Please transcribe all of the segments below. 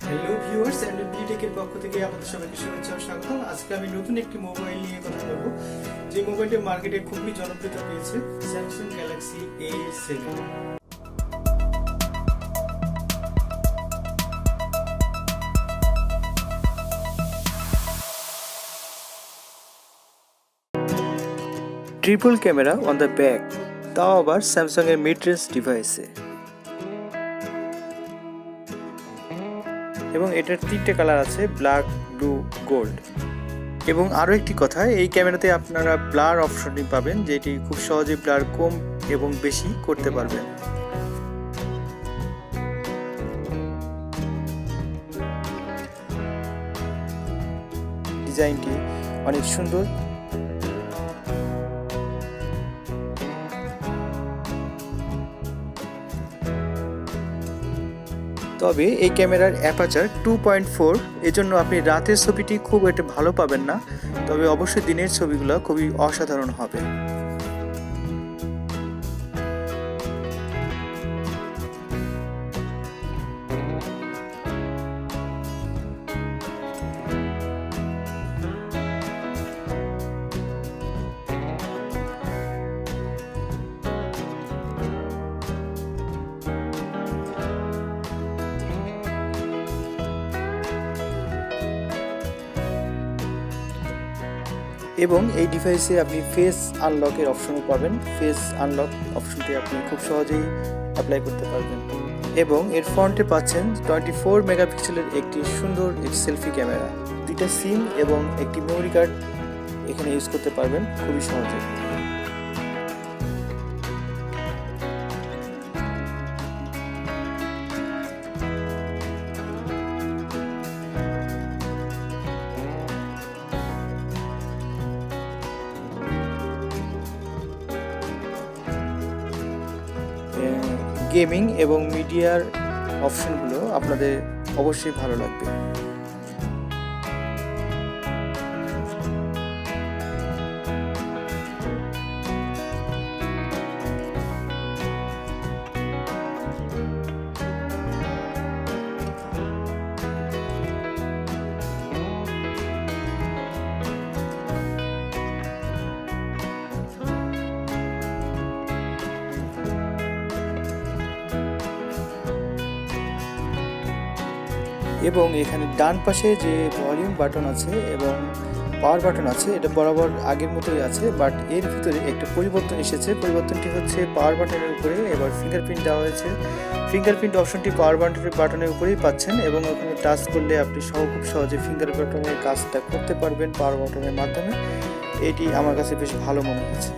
Hello viewers, and বিটেকের পক্ষ থেকে আপনাদের সবাইকে শুভেচ্ছা ও স্বাগতম। আজকে আমি নতুন একটি মোবাইল নিয়ে কথা বলবো, যে মোবাইলটি মার্কেটে খুবই জনপ্রিয়তা পেয়েছে, Samsung Galaxy A7। Triple camera on the back, তাও আবার স্যামসাং এর মিড রেঞ্জ ডিভাইসে। এবং এটার তিনটে কালার আছে, ব্ল্যাক, ব্লু, গোল্ড। এবং আরও একটি কথা, এই ক্যামেরাতে আপনারা ব্লার অপশনটি পাবেন, যেটি খুব সহজে ব্লার কম এবং বেশি করতে পারবেন। ডিজাইনটি অনেক সুন্দর। তবে এই ক্যামেরার অ্যাপারচার 2.4, এজন্য আপনি রাতের ছবিটি খুব একটা ভালো পাবেন না, তবে অবশ্যই দিনের ছবিগুলো খুবই অসাধারণ হবে। এবং এই ডিভাইসে আপনি ফেস আনলকের অপশনও পাবেন। ফেস আনলক অপশনটি আপনি খুব সহজেই অ্যাপ্লাই করতে পারবেন। এবং এর ফ্রন্টে পাচ্ছেন 24 মেগাপিক্সেলের একটি সুন্দর সেলফি ক্যামেরা। দুইটা সিম এবং একটি মেমোরি কার্ড এখানে ইউজ করতে পারবেন খুবই সহজে। গেমিং এবং মিডিয়ার অপশনগুলো আপনাদের অবশ্যই ভালো লাগবে। এবং এখানে ডান পাশে যে ভলিউম বাটন আছে এবং পাওয়ার বাটন আছে, এটা বরাবর আগের মতোই আছে, বাট এর ভিতরে একটা পরিবর্তন এসেছে। পরিবর্তনটি হচ্ছে পাওয়ার বাটনের উপরে এবার ফিঙ্গারপ্রিন্ট দেওয়া হয়েছে। ফিঙ্গারপ্রিন্ট অপশনটি পাওয়ার বাটনের উপরেই পাচ্ছেন, এবং ওখানে টাচ করলে আপনি খুব সহজে ফিঙ্গার বাটনের কাজটা করতে পারবেন পাওয়ার বাটনের মাধ্যমে। এটি আমার কাছে বেশ ভালো মনে হয়েছে।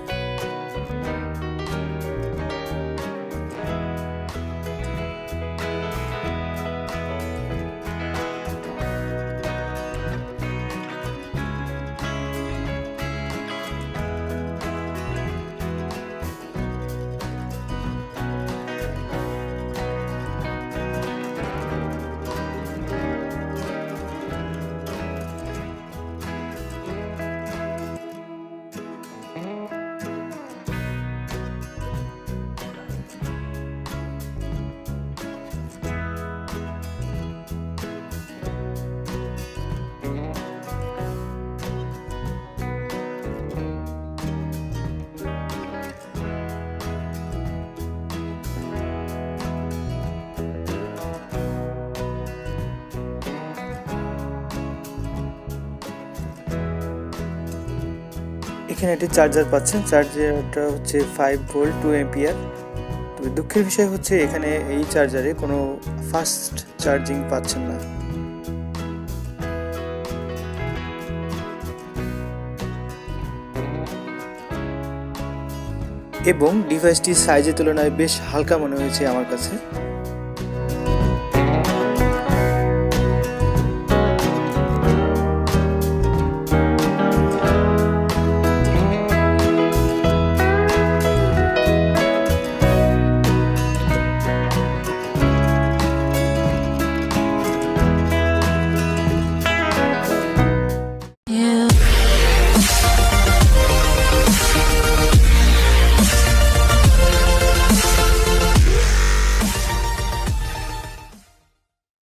এখানে একটি চার্জার পাচ্ছেন। চার্জারটা হচ্ছে 5 ভোল্ট 2 অ্যাম্পিয়ার। তবে দুঃখের বিষয় হচ্ছে এখানে এই চার্জারে কোনো ফাস্ট চার্জিং পাচ্ছেন না। এবং ডিভাইসটি সাইজের তুলনায় বেশ হালকা মনে হয়েছে আমার কাছে।